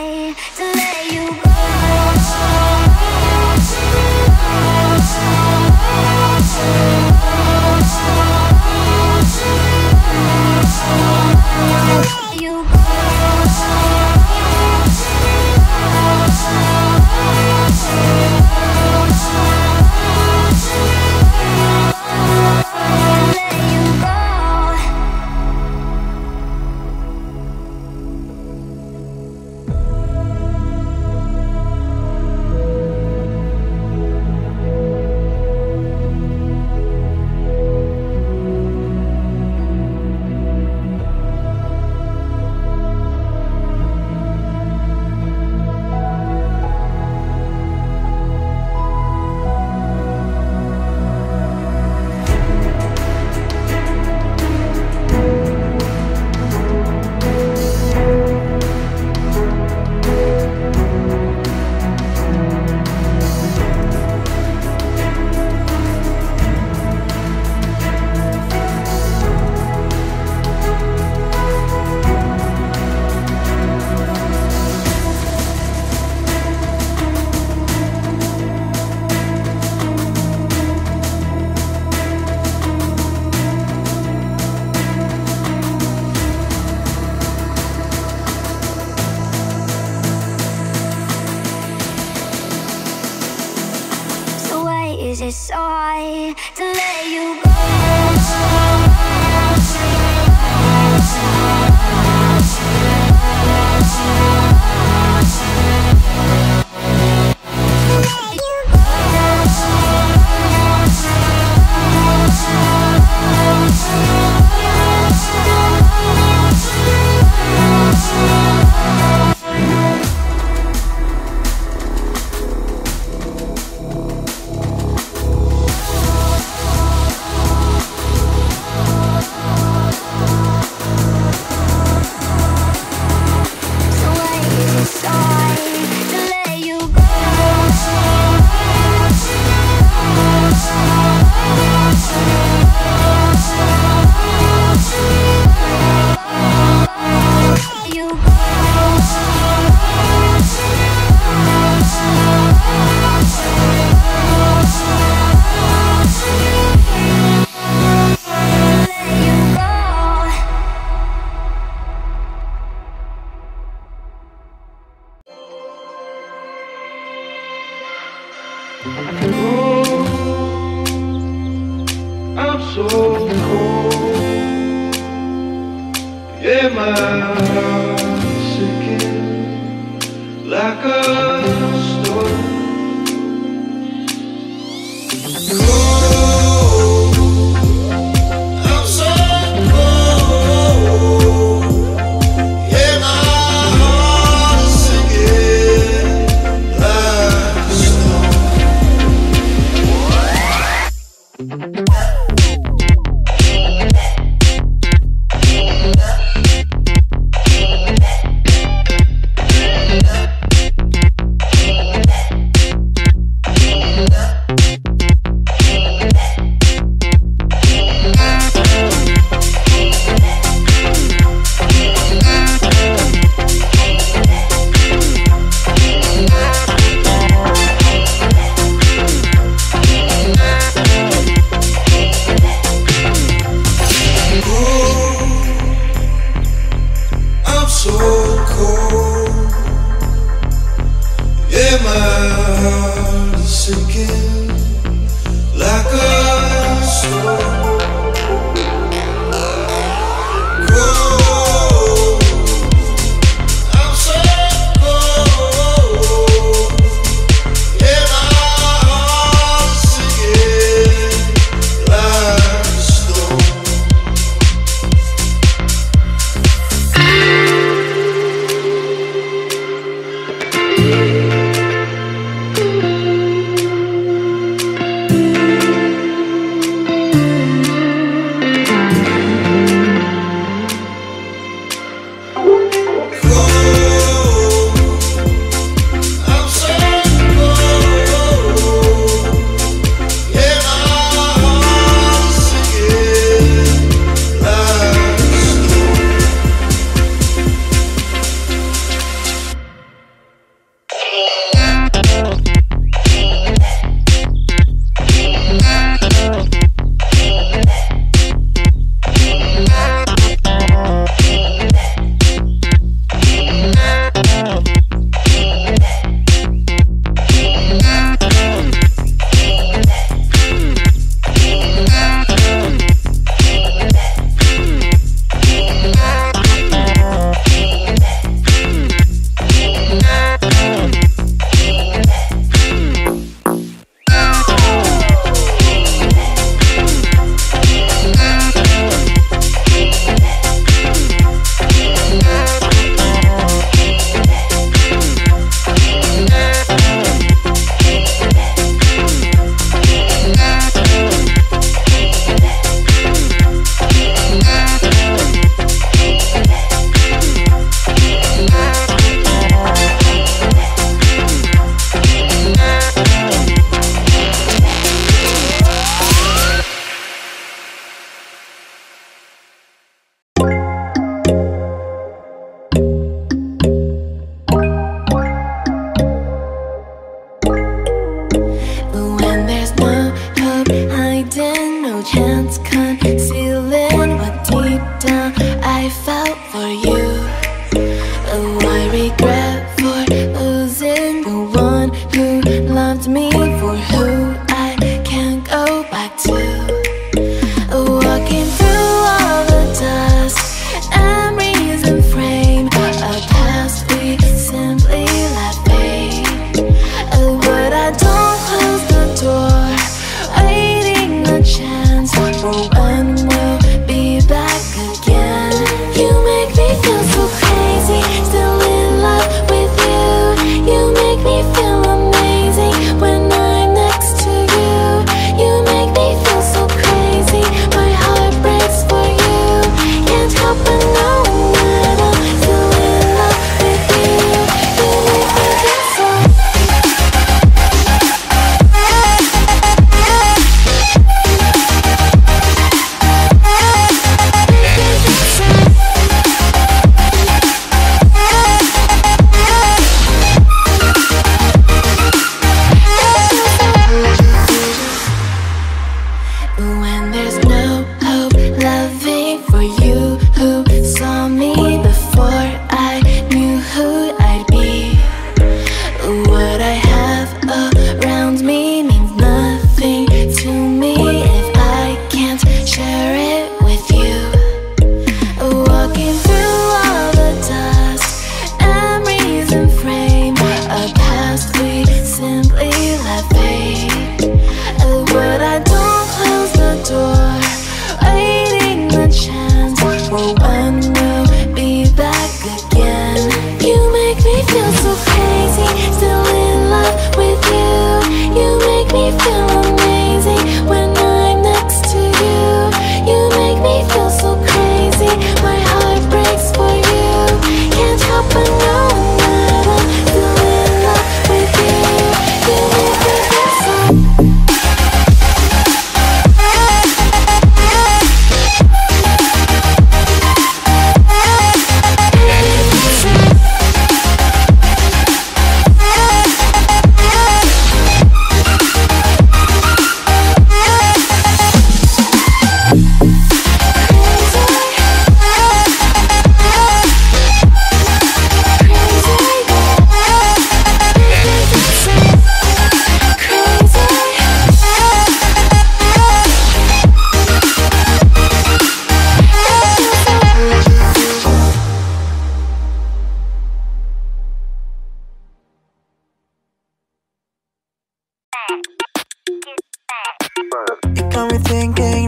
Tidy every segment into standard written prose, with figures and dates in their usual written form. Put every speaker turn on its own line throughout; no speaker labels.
I to let you go? You go. Is it so hard to let you go?
I'm so cold, yeah, my heart's sinking like a storm. Cold, I'm so cold, yeah, my heart is sinking like a storm.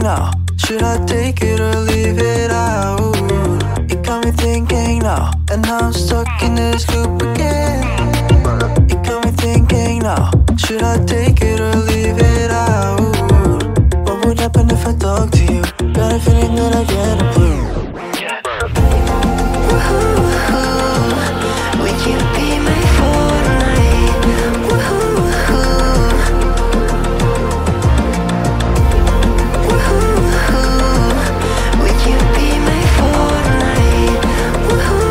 now, should I take it or leave it out? It got me thinking now, and now I'm stuck in this loop again. It got me thinking now, should I take it or leave it out? What would happen if I talk to you? Got a feeling that I get a blue.
Would you be my Fortnite? Woohoo. Would you be my Fortnite? Woohoo.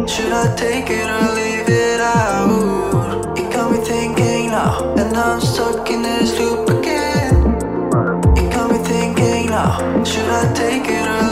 Should I take it or leave it out? It got me thinking now, and now I'm stuck in this loop again. It got me thinking now, should I take it or leave it out?